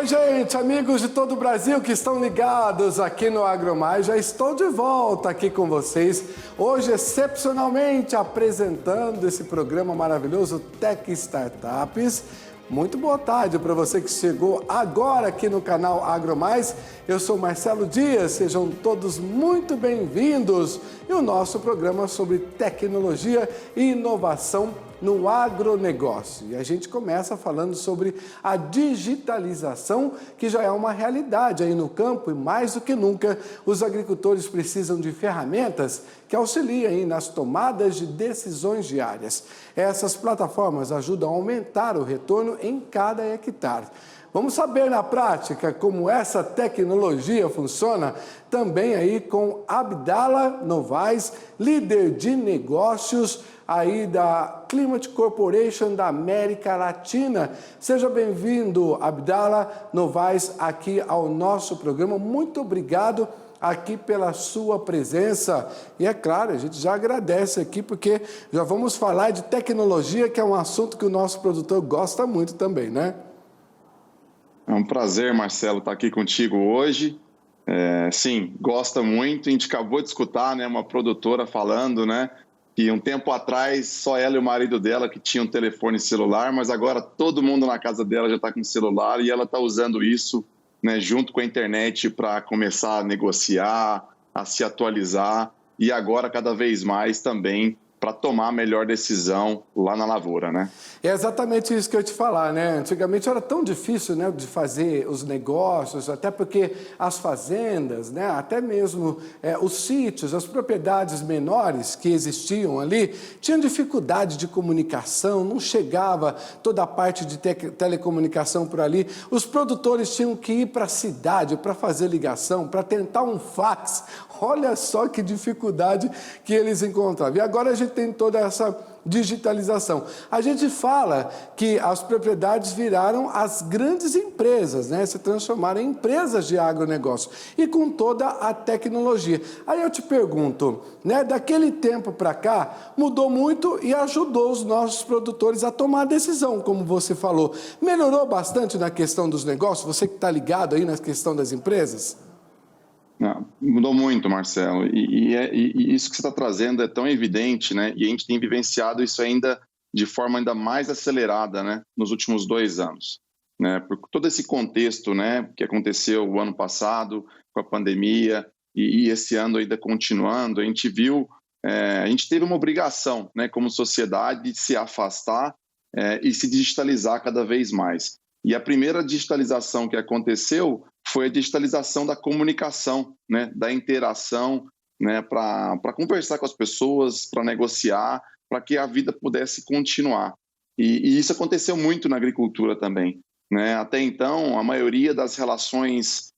gente, amigos de todo o Brasil que estão ligados aqui no AgroMais, já estou de volta aqui com vocês, hoje excepcionalmente apresentando esse programa maravilhoso Tech Startups. Muito boa tarde para você que chegou agora aqui no canal AgroMais. Eu sou Marcelo Dias, sejam todos muito bem-vindos. E o nosso programa sobre tecnologia e inovação no agronegócio. E a gente começa falando sobre a digitalização, que já é uma realidade aí no campo e mais do que nunca os agricultores precisam de ferramentas que auxiliem aí nas tomadas de decisões diárias. Essas plataformas ajudam a aumentar o retorno em cada hectare. Vamos saber na prática como essa tecnologia funciona também aí com Abdala Novaes, líder de negócios aí da Climate Corporation da América Latina. Seja bem-vindo, Abdala Novaes, aqui ao nosso programa. Muito obrigado aqui pela sua presença. E é claro, a gente já agradece aqui porque já vamos falar de tecnologia, que é um assunto que o nosso produtor gosta muito também, né? É um prazer, Marcelo, estar aqui contigo hoje. Sim, gosta muito. A gente acabou de escutar, né, uma produtora falando, né, que um tempo atrás só ela e o marido dela que tinham telefone celular, mas agora todo mundo na casa dela já está com celular e ela está usando isso, né, junto com a internet para começar a negociar, a se atualizar e agora cada vez mais também para tomar a melhor decisão lá na lavoura, né? É exatamente isso que eu ia te falar, né? Antigamente era tão difícil, né, de fazer os negócios, até porque as fazendas, né, até mesmo os sítios, as propriedades menores que existiam ali, tinham dificuldade de comunicação, não chegava toda a parte de telecomunicação por ali. Os produtores tinham que ir para a cidade para fazer ligação, para tentar um fax. Olha só que dificuldade que eles encontravam. E agora a gente tem toda essa digitalização. A gente fala que as propriedades viraram as grandes empresas, né? Se transformaram em empresas de agronegócio e com toda a tecnologia. Aí eu te pergunto, né? Daquele tempo para cá, mudou muito e ajudou os nossos produtores a tomar decisão, como você falou. Melhorou bastante na questão dos negócios? Você que está ligado aí na questão das empresas? Não, mudou muito, Marcelo, e isso que você está trazendo é tão evidente, né? E a gente tem vivenciado isso ainda de forma ainda mais acelerada, né? Nos últimos 2 anos, né? Por todo esse contexto, né? Que aconteceu o ano passado com a pandemia e esse ano ainda continuando, a gente viu, a gente teve uma obrigação, né? Como sociedade, de se afastar e se digitalizar cada vez mais. E a primeira digitalização que aconteceu foi a digitalização da comunicação, né, da interação, né, para conversar com as pessoas, para negociar, para que a vida pudesse continuar. E isso aconteceu muito na agricultura também, né? Até então, a maioria das relações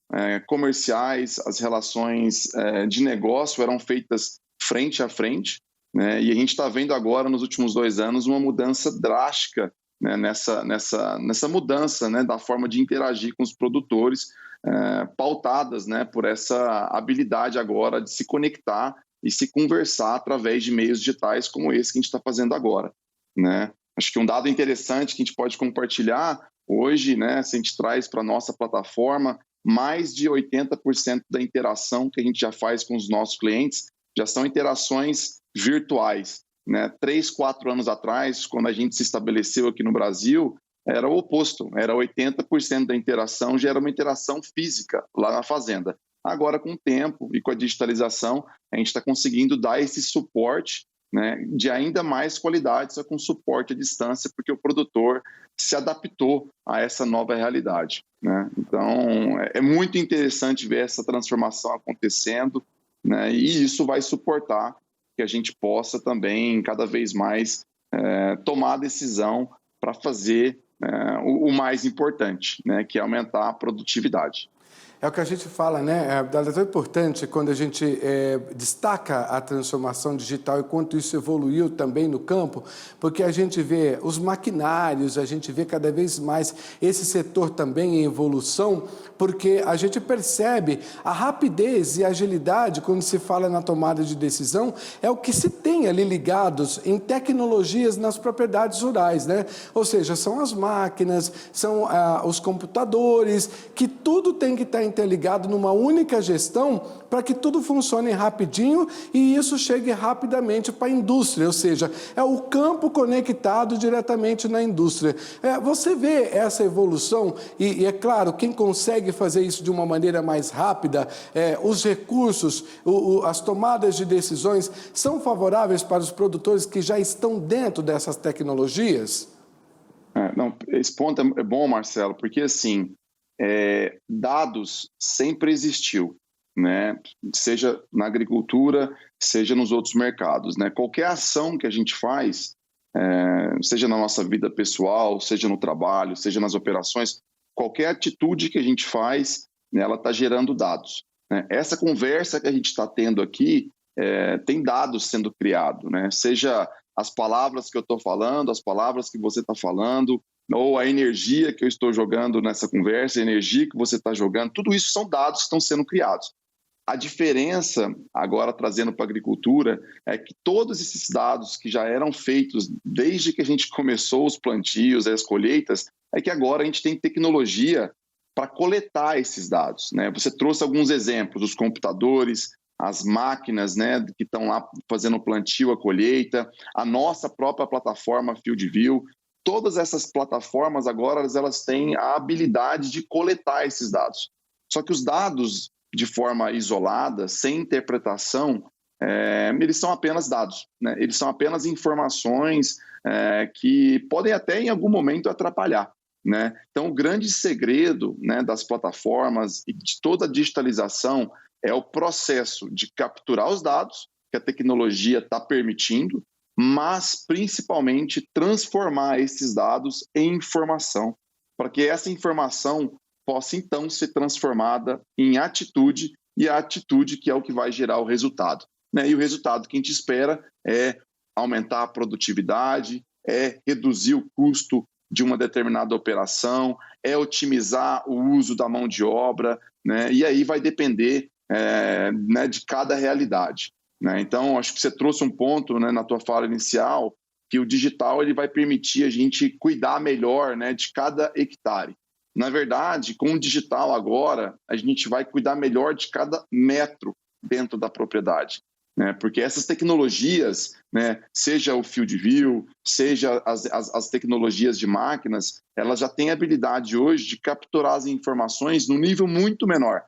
comerciais, as relações de negócio eram feitas frente a frente, né? E a gente está vendo agora, nos últimos 2 anos, uma mudança drástica, né, nessa mudança, né, da forma de interagir com os produtores, pautadas, né, por essa habilidade agora de se conectar e se conversar através de meios digitais como esse que a gente está fazendo agora, né? Acho que um dado interessante que a gente pode compartilhar hoje, né, se a gente traz para a nossa plataforma, mais de 80% da interação que a gente já faz com os nossos clientes já são interações virtuais, né? 3, 4 anos atrás, quando a gente se estabeleceu aqui no Brasil, era o oposto, era 80% da interação já era uma interação física lá na fazenda. Agora, com o tempo e com a digitalização, a gente está conseguindo dar esse suporte, né, de ainda mais qualidade, só com suporte à distância, porque o produtor se adaptou a essa nova realidade, né? Então, é muito interessante ver essa transformação acontecendo, né, e isso vai suportar que a gente possa também, cada vez mais, tomar a decisão para fazer o mais importante, né, que é aumentar a produtividade. É o que a gente fala, né? É tão importante quando a gente destaca a transformação digital e quanto isso evoluiu também no campo, porque a gente vê os maquinários, a gente vê cada vez mais esse setor também em evolução, porque a gente percebe a rapidez e agilidade quando se fala na tomada de decisão, é o que se tem ali ligados em tecnologias nas propriedades rurais, né? Ou seja, são as máquinas, são os computadores, que tudo tem que estar interligado numa única gestão para que tudo funcione rapidinho e isso chegue rapidamente para a indústria, ou seja, é o campo conectado diretamente na indústria. Você vê essa evolução e é claro, quem consegue fazer isso de uma maneira mais rápida, os recursos, as tomadas de decisões são favoráveis para os produtores que já estão dentro dessas tecnologias? Esse ponto é bom, Marcelo, porque assim, dados sempre existiu, né? Seja na agricultura, seja nos outros mercados, né? Qualquer ação que a gente faz, seja na nossa vida pessoal, seja no trabalho, seja nas operações, qualquer atitude que a gente faz, né, ela está gerando dados, né? Essa conversa que a gente está tendo aqui, tem dados sendo criados, né? Seja as palavras que eu estou falando, as palavras que você está falando, ou a energia que eu estou jogando nessa conversa, a energia que você está jogando, tudo isso são dados que estão sendo criados. A diferença, agora trazendo para a agricultura, é que todos esses dados que já eram feitos desde que a gente começou os plantios, as colheitas, é que agora a gente tem tecnologia para coletar esses dados, né? Você trouxe alguns exemplos, os computadores, as máquinas, né, que estão lá fazendo o plantio, a colheita, a nossa própria plataforma FieldView. Todas essas plataformas agora elas têm a habilidade de coletar esses dados. Só que os dados, de forma isolada, sem interpretação, eles são apenas dados, né? Eles são apenas informações que podem até em algum momento atrapalhar, né? Então, o grande segredo, né, das plataformas e de toda a digitalização é o processo de capturar os dados, que a tecnologia está permitindo, mas principalmente transformar esses dados em informação, para que essa informação possa então ser transformada em atitude, e a atitude que é o que vai gerar o resultado, né? E o resultado que a gente espera é aumentar a produtividade, é reduzir o custo de uma determinada operação, é otimizar o uso da mão de obra, né? E aí vai depender né, de cada realidade, né? Então, acho que você trouxe um ponto, né, na tua fala inicial, que o digital ele vai permitir a gente cuidar melhor, né, de cada hectare. Na verdade, com o digital agora, a gente vai cuidar melhor de cada metro dentro da propriedade, né? Porque essas tecnologias, né, seja o FieldView, seja as tecnologias de máquinas, elas já têm a habilidade hoje de capturar as informações no nível muito menor.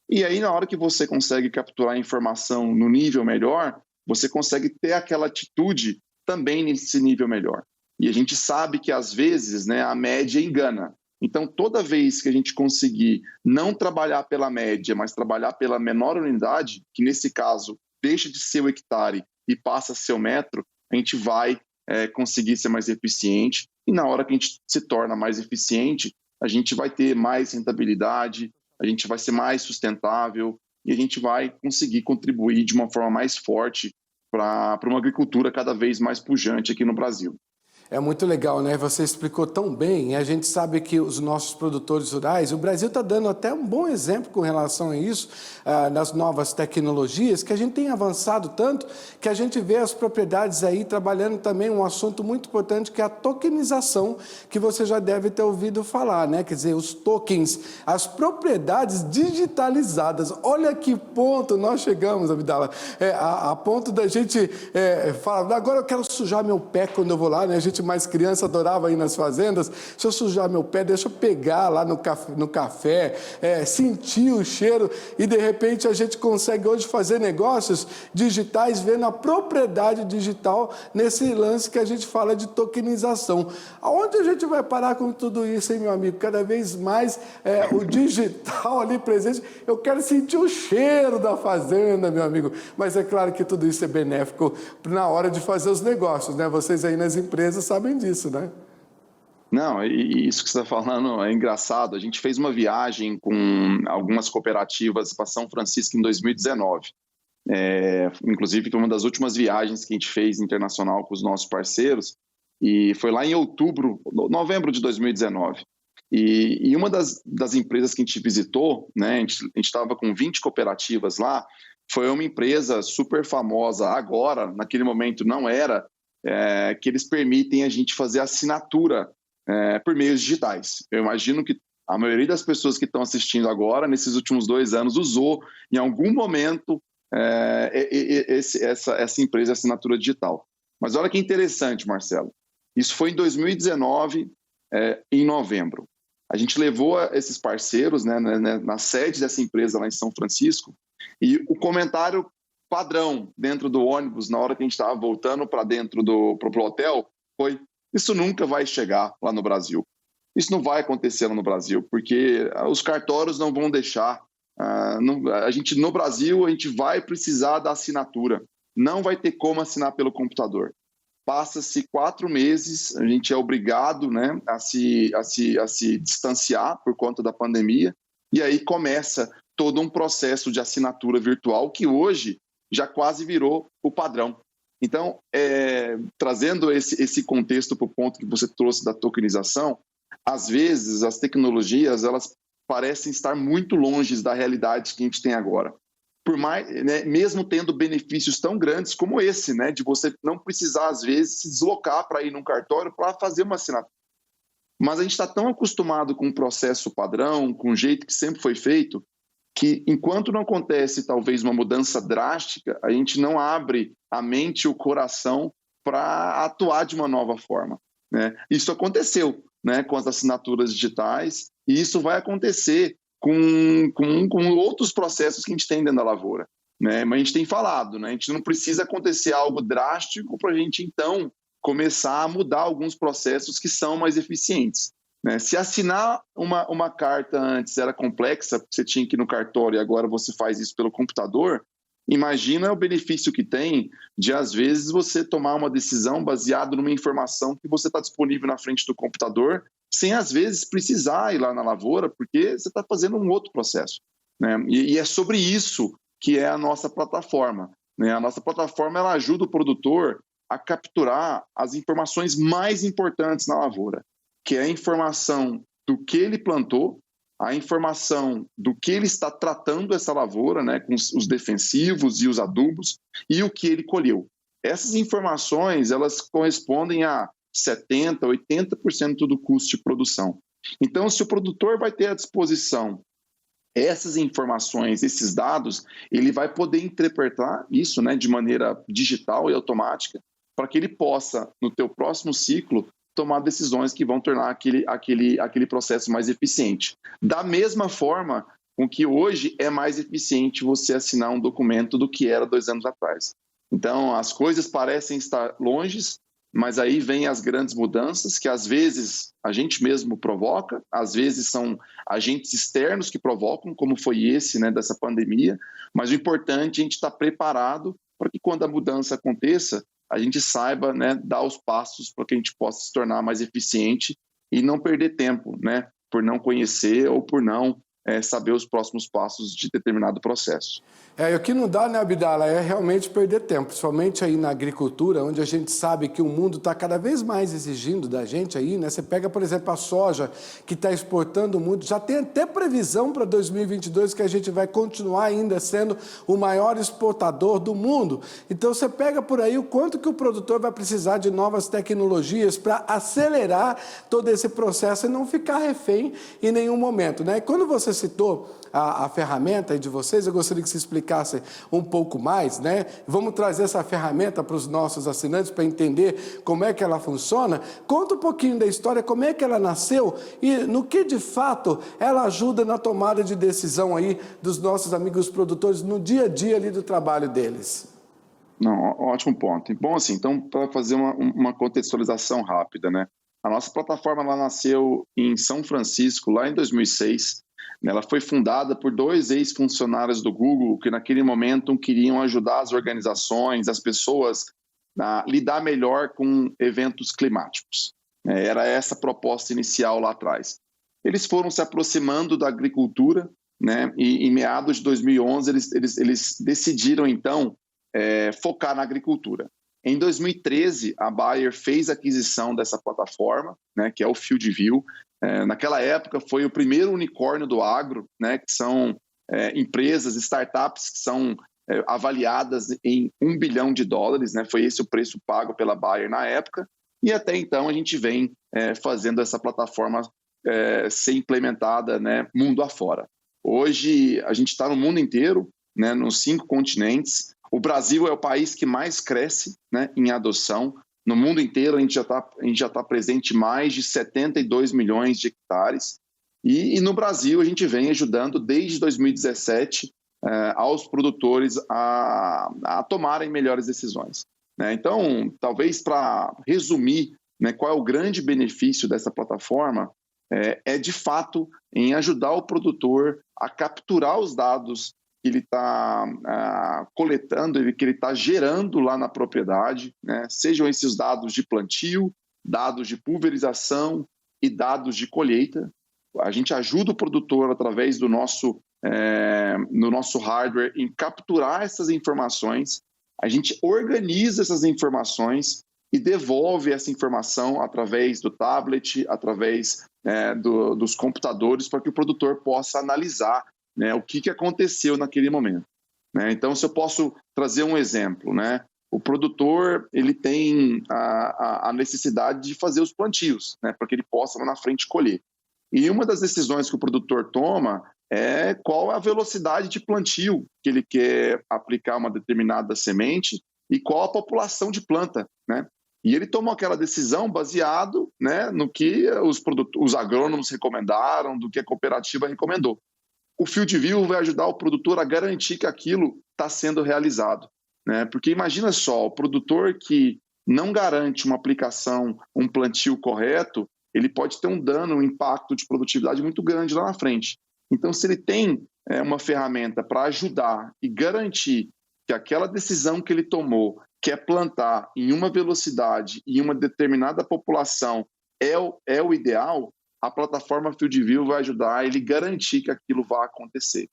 E aí, na hora que você consegue capturar a informação no nível melhor, você consegue ter aquela atitude também nesse nível melhor. E a gente sabe que, às vezes, né, a média engana. Então, toda vez que a gente conseguir não trabalhar pela média, mas trabalhar pela menor unidade, que nesse caso deixa de ser o hectare e passa a ser o metro, a gente vai conseguir ser mais eficiente. E na hora que a gente se torna mais eficiente, a gente vai ter mais rentabilidade, a gente vai ser mais sustentável e a gente vai conseguir contribuir de uma forma mais forte para uma agricultura cada vez mais pujante aqui no Brasil. É muito legal, né? Você explicou tão bem. A gente sabe que os nossos produtores rurais, o Brasil está dando até um bom exemplo com relação a isso, nas novas tecnologias, que a gente tem avançado tanto que a gente vê as propriedades aí trabalhando também um assunto muito importante, que é a tokenização, que você já deve ter ouvido falar, né? Quer dizer, os tokens, as propriedades digitalizadas. Olha que ponto nós chegamos, Abdala, a ponto da gente falar, agora eu quero sujar meu pé quando eu vou lá, né? A gente mais criança adorava ir nas fazendas, se eu sujar meu pé, deixa eu pegar lá no café, sentir o cheiro e de repente a gente consegue hoje fazer negócios digitais vendo a propriedade digital nesse lance que a gente fala de tokenização. Aonde a gente vai parar com tudo isso, hein, meu amigo? Cada vez mais o digital ali presente, eu quero sentir o cheiro da fazenda, meu amigo, mas é claro que tudo isso é benéfico na hora de fazer os negócios, né? Vocês aí nas empresas sabem disso, né? Não, e isso que você está falando é engraçado. A gente fez uma viagem com algumas cooperativas para São Francisco em 2019. Inclusive, foi uma das últimas viagens que a gente fez internacional com os nossos parceiros, e foi lá em novembro de 2019. E uma das empresas que a gente visitou, né, a gente estava com 20 cooperativas lá, foi uma empresa super famosa agora, naquele momento não era, que eles permitem a gente fazer assinatura por meios digitais. Eu imagino que a maioria das pessoas que estão assistindo agora, nesses últimos 2 anos, usou em algum momento essa empresa de assinatura digital. Mas olha que interessante, Marcelo. Isso foi em 2019, em novembro. A gente levou esses parceiros, né, na sede dessa empresa lá em São Francisco, e o comentário padrão dentro do ônibus, na hora que a gente estava voltando para dentro pro hotel, foi: isso nunca vai chegar lá no Brasil. Isso não vai acontecer lá no Brasil, porque os cartórios não vão deixar. No Brasil, a gente vai precisar da assinatura. Não vai ter como assinar pelo computador. Passa-se 4 meses, a gente é obrigado, né, a se distanciar por conta da pandemia, e aí começa todo um processo de assinatura virtual que hoje já quase virou o padrão. Então, trazendo esse contexto para o ponto que você trouxe da tokenização, às vezes as tecnologias elas parecem estar muito longe da realidade que a gente tem agora. Por mais, né, mesmo tendo benefícios tão grandes como esse, né, de você não precisar, às vezes, se deslocar para ir num cartório para fazer uma assinatura. Mas a gente está tão acostumado com o processo padrão, com o jeito que sempre foi feito, que enquanto não acontece talvez uma mudança drástica, a gente não abre a mente e o coração para atuar de uma nova forma, né? Isso aconteceu, né, com as assinaturas digitais, e isso vai acontecer com outros processos que a gente tem dentro da lavoura, né? Mas a gente tem falado, né? A gente não precisa acontecer algo drástico para a gente, então, começar a mudar alguns processos que são mais eficientes, né? Se assinar uma carta antes era complexa, você tinha que ir no cartório e agora você faz isso pelo computador, imagina o benefício que tem de, às vezes, você tomar uma decisão baseada numa informação que você está disponível na frente do computador, sem, às vezes, precisar ir lá na lavoura, porque você está fazendo um outro processo, né? E é sobre isso que é a nossa plataforma, né? A nossa plataforma ela ajuda o produtor a capturar as informações mais importantes na lavoura, que é a informação do que ele plantou, a informação do que ele está tratando essa lavoura, né, com os defensivos e os adubos, e o que ele colheu. Essas informações, elas correspondem a 70%, 80% do custo de produção. Então, se o produtor vai ter à disposição essas informações, esses dados, ele vai poder interpretar isso, né, de maneira digital e automática, para que ele possa, no teu próximo ciclo, tomar decisões que vão tornar aquele processo mais eficiente. Da mesma forma com que hoje é mais eficiente você assinar um documento do que era 2 anos atrás. Então, as coisas parecem estar longe, mas aí vem as grandes mudanças que às vezes a gente mesmo provoca, às vezes são agentes externos que provocam, como foi esse, né, dessa pandemia, mas o importante é a gente estar preparado para que quando a mudança aconteça, a gente saiba, né, dar os passos para que a gente possa se tornar mais eficiente e não perder tempo, né, por não conhecer ou por não saber os próximos passos de determinado processo. O que não dá, né, Abdala, é realmente perder tempo, principalmente aí na agricultura, onde a gente sabe que o mundo está cada vez mais exigindo da gente aí, né? Você pega, por exemplo, a soja, que está exportando muito, já tem até previsão para 2022 que a gente vai continuar ainda sendo o maior exportador do mundo. Então, você pega por aí o quanto que o produtor vai precisar de novas tecnologias para acelerar todo esse processo e não ficar refém em nenhum momento, né? E quando você citou a ferramenta aí de vocês, eu gostaria que você explicasse um pouco mais, né? Vamos trazer essa ferramenta para os nossos assinantes para entender como é que ela funciona. Conta um pouquinho da história, como é que ela nasceu e no que de fato ela ajuda na tomada de decisão aí dos nossos amigos produtores no dia a dia ali do trabalho deles. Não, ótimo ponto. Bom, assim, então, para fazer uma contextualização rápida, né? A nossa plataforma ela nasceu em São Francisco, lá em 2006. Ela foi fundada por 2 ex-funcionários do Google que naquele momento queriam ajudar as organizações, as pessoas a lidar melhor com eventos climáticos. Era essa a proposta inicial lá atrás. Eles foram se aproximando da agricultura né? E em meados de 2011 eles decidiram então focar na agricultura. Em 2013 a Bayer fez a aquisição dessa plataforma, né? Que é o FieldView. Naquela época foi o primeiro unicórnio do agro, né? Que são empresas, startups que são avaliadas em $1 bilhão, né? Foi esse o preço pago pela Bayer na época. E até então a gente vem fazendo essa plataforma ser implementada, né, mundo afora. Hoje a gente está no mundo inteiro, né, nos 5 continentes. O Brasil é o país que mais cresce, né, em adoção. No mundo inteiro a gente já tá presente em mais de 72 milhões de hectares. E no Brasil a gente vem ajudando desde 2017 aos produtores a tomarem melhores decisões. Né? Então, talvez para resumir, né, qual é o grande benefício dessa plataforma, de fato em ajudar o produtor a capturar os dados que ele está coletando, que ele está gerando lá na propriedade, né? Sejam esses dados de plantio, dados de pulverização e dados de colheita. A gente ajuda o produtor através do nosso hardware em capturar essas informações, a gente organiza essas informações e devolve essa informação através do tablet, através dos computadores, para que o produtor possa analisar, né, o que aconteceu naquele momento. Né? Então, se eu posso trazer um exemplo, né? O produtor ele tem a necessidade de fazer os plantios, né, para que ele possa lá na frente colher. E uma das decisões que o produtor toma é qual é a velocidade de plantio que ele quer aplicar uma determinada semente e qual a população de planta, né? E ele tomou aquela decisão baseado, né, no que os agrônomos recomendaram, do que a cooperativa recomendou. O FieldView vai ajudar o produtor a garantir que aquilo está sendo realizado, né? Porque imagina só, o produtor que não garante uma aplicação, um plantio correto, ele pode ter um dano, um impacto de produtividade muito grande lá na frente. Então, se ele tem uma ferramenta para ajudar e garantir que aquela decisão que ele tomou, que é plantar em uma velocidade e em uma determinada população, é o ideal, a plataforma FieldView vai ajudar ele garantir que aquilo vai acontecer.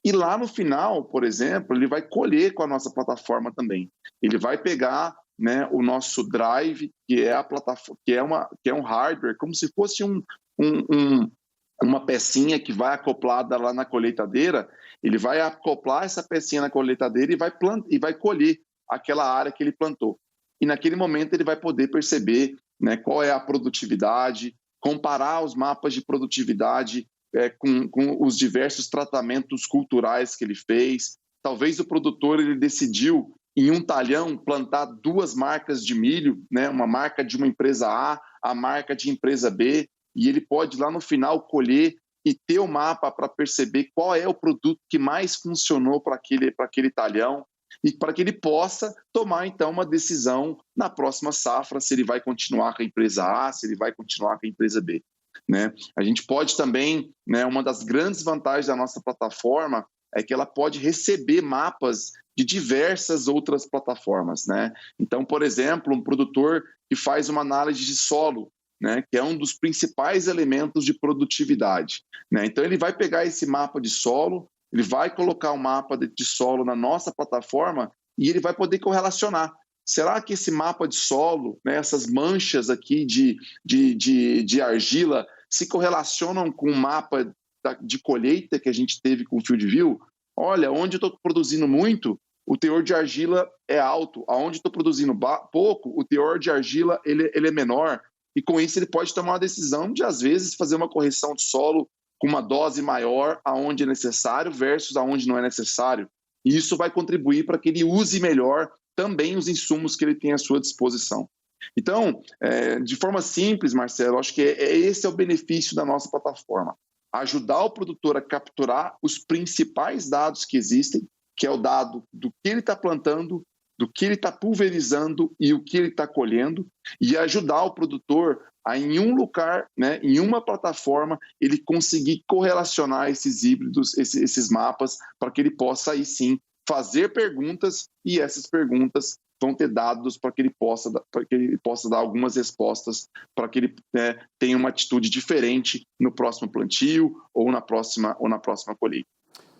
E lá no final, por exemplo, ele vai colher com a nossa plataforma também. Ele vai pegar, né, o nosso drive, que é a plataforma, que é um hardware, como se fosse uma pecinha que vai acoplada lá na colheitadeira. Ele vai acoplar essa pecinha na colheitadeira e vai colher aquela área que ele plantou. E naquele momento ele vai poder perceber, né, qual é a produtividade, comparar os mapas de produtividade com os diversos tratamentos culturais que ele fez. Talvez o produtor ele decidiu em um talhão plantar 2 marcas de milho, né, uma marca de uma empresa a marca de empresa B, e ele pode lá no final colher e ter o mapa para perceber qual é o produto que mais funcionou para aquele talhão e para que ele possa tomar então uma decisão na próxima safra, se ele vai continuar com a empresa A, se ele vai continuar com a empresa B. Né? A gente pode também, né, uma das grandes vantagens da nossa plataforma é que ela pode receber mapas de diversas outras plataformas. Né? Então, por exemplo, um produtor que faz uma análise de solo, né, que é um dos principais elementos de produtividade. Né? Então, ele vai pegar esse mapa de solo, ele vai colocar o mapa de solo na nossa plataforma e ele vai poder correlacionar. Será que esse mapa de solo, né, essas manchas aqui de argila, se correlacionam com o mapa de colheita que a gente teve com o FieldView? Olha, onde eu estou produzindo muito, o teor de argila é alto. Aonde estou produzindo pouco, o teor de argila ele é menor. E com isso ele pode tomar uma decisão de, às vezes, fazer uma correção de solo com uma dose maior aonde é necessário versus aonde não é necessário. E isso vai contribuir para que ele use melhor também os insumos que ele tem à sua disposição. Então, de forma simples, Marcelo, acho que esse é o benefício da nossa plataforma. Ajudar o produtor a capturar os principais dados que existem, que é o dado do que ele está plantando, do que ele está pulverizando e o que ele está colhendo, e ajudar o produtor a, em um lugar, né, em uma plataforma, ele conseguir correlacionar esses híbridos, esses mapas, para que ele possa, aí sim, fazer perguntas, e essas perguntas vão ter dados para que ele possa dar algumas respostas, para que ele tenha uma atitude diferente no próximo plantio ou na próxima colheita.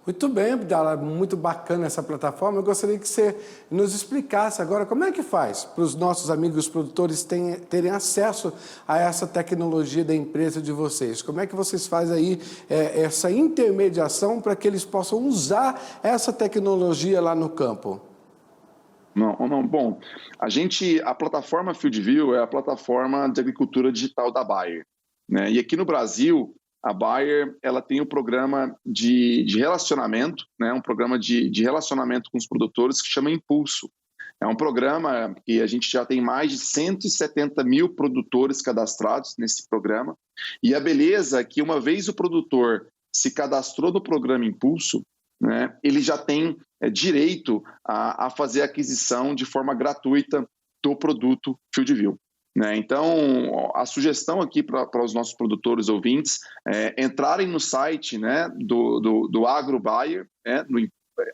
Muito bem, Abdala, muito bacana essa plataforma. Eu gostaria que você nos explicasse agora como é que faz para os nossos amigos produtores terem acesso a essa tecnologia da empresa de vocês. Como é que vocês fazem aí essa intermediação para que eles possam usar essa tecnologia lá no campo? Não. Bom, a plataforma FieldView é a plataforma de agricultura digital da Bayer, né? E aqui no Brasil, a Bayer, ela tem um programa de relacionamento, né? Um programa de relacionamento com os produtores que chama Impulso. É um programa que a gente já tem mais de 170 mil produtores cadastrados nesse programa. E a beleza é que uma vez o produtor se cadastrou no programa Impulso, né, ele já tem direito a fazer a aquisição de forma gratuita do produto FieldView. Né? Então, a sugestão aqui para os nossos produtores ouvintes é entrarem no site, né, do AgroBayer, né,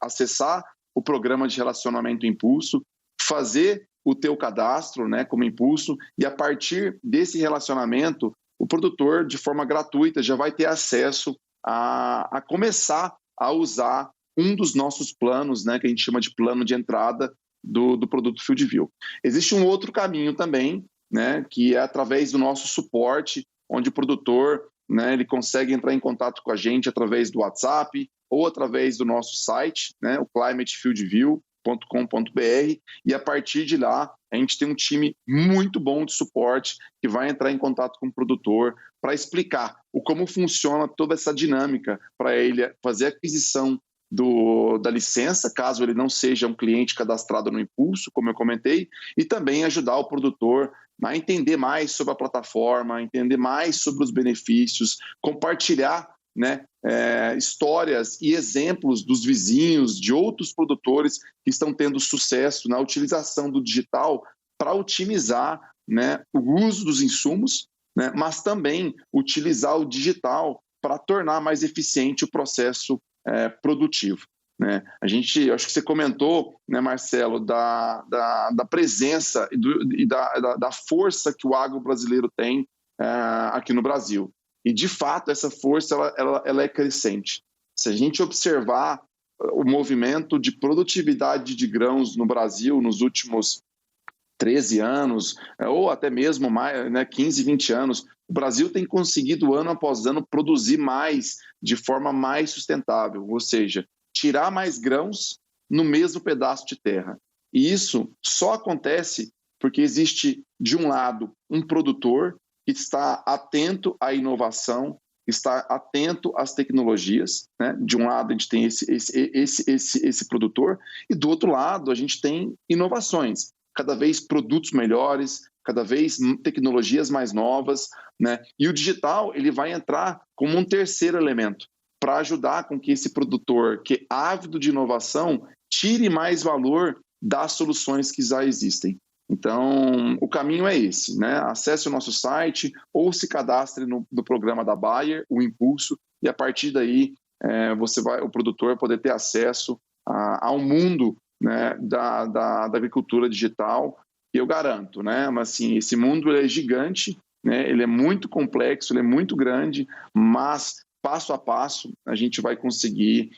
acessar o programa de relacionamento Impulso, fazer o teu cadastro, né, como Impulso, e a partir desse relacionamento, o produtor, de forma gratuita, já vai ter acesso a começar a usar um dos nossos planos, né, que a gente chama de plano de entrada do produto FieldView. Existe um outro caminho também, né, que é através do nosso suporte, onde o produtor, né, ele consegue entrar em contato com a gente através do WhatsApp ou através do nosso site, né, o climatefieldview.com.br, e a partir de lá a gente tem um time muito bom de suporte que vai entrar em contato com o produtor para explicar como funciona toda essa dinâmica para ele fazer a aquisição da licença, caso ele não seja um cliente cadastrado no Impulso, como eu comentei, e também ajudar o produtor a entender mais sobre a plataforma, entender mais sobre os benefícios, compartilhar, né, histórias e exemplos dos vizinhos, de outros produtores que estão tendo sucesso na utilização do digital para otimizar, né, o uso dos insumos, né, mas também utilizar o digital para tornar mais eficiente o processo produtivo. Né? Acho que você comentou, né, Marcelo, da presença e da força que o agro brasileiro tem aqui no Brasil. E, de fato, essa força ela é crescente. Se a gente observar o movimento de produtividade de grãos no Brasil nos últimos 13 anos, ou até mesmo mais, né, 15, 20 anos, o Brasil tem conseguido, ano após ano, produzir mais, de forma mais sustentável, ou seja, tirar mais grãos no mesmo pedaço de terra. E isso só acontece porque existe, de um lado, um produtor que está atento à inovação, está atento às tecnologias, né? De um lado a gente tem esse produtor, e do outro lado a gente tem inovações, cada vez produtos melhores, cada vez tecnologias mais novas, né? E o digital ele vai entrar como um terceiro elemento para ajudar com que esse produtor, que é ávido de inovação, tire mais valor das soluções que já existem. Então, o caminho é esse, né? Acesse o nosso site ou se cadastre no programa da Bayer, o Impulso, e a partir daí o produtor vai poder ter acesso ao mundo, né, da agricultura digital, que eu garanto, né? Mas assim, esse mundo ele é gigante, né? Ele é muito complexo, ele é muito grande, mas passo a passo a gente vai conseguir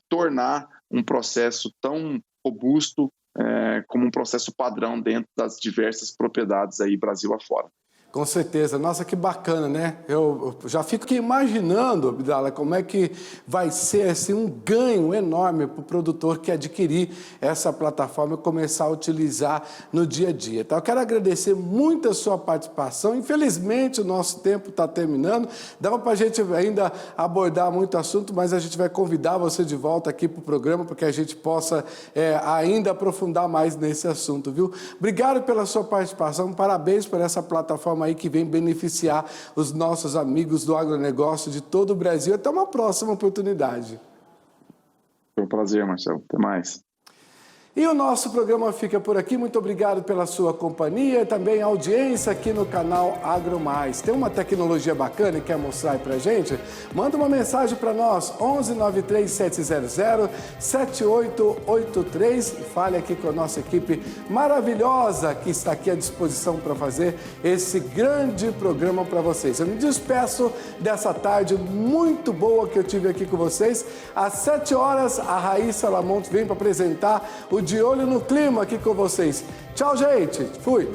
tornar um processo tão robusto como um processo padrão dentro das diversas propriedades aí Brasil afora. Com certeza. Nossa, que bacana, né? Eu já fico aqui imaginando, Abdala, como é que vai ser assim, um ganho enorme para o produtor que adquirir essa plataforma e começar a utilizar no dia a dia. Então, eu quero agradecer muito a sua participação. Infelizmente, o nosso tempo está terminando. Dava para a gente ainda abordar muito assunto, mas a gente vai convidar você de volta aqui para o programa para que a gente possa ainda aprofundar mais nesse assunto, viu? Obrigado pela sua participação. Parabéns por essa plataforma aí que vem beneficiar os nossos amigos do agronegócio de todo o Brasil. Até uma próxima oportunidade. Foi um prazer, Marcelo. Até mais. E o nosso programa fica por aqui. Muito obrigado pela sua companhia e também a audiência aqui no canal AgroMais. Tem uma tecnologia bacana e quer mostrar aí pra gente? Manda uma mensagem para nós, 11 93 700 7883. Fale aqui com a nossa equipe maravilhosa que está aqui à disposição para fazer esse grande programa para vocês. Eu me despeço dessa tarde muito boa que eu tive aqui com vocês. Às 7 horas, a Raíssa Lamonte vem para apresentar o De Olho no Clima aqui com vocês. Tchau, gente. Fui.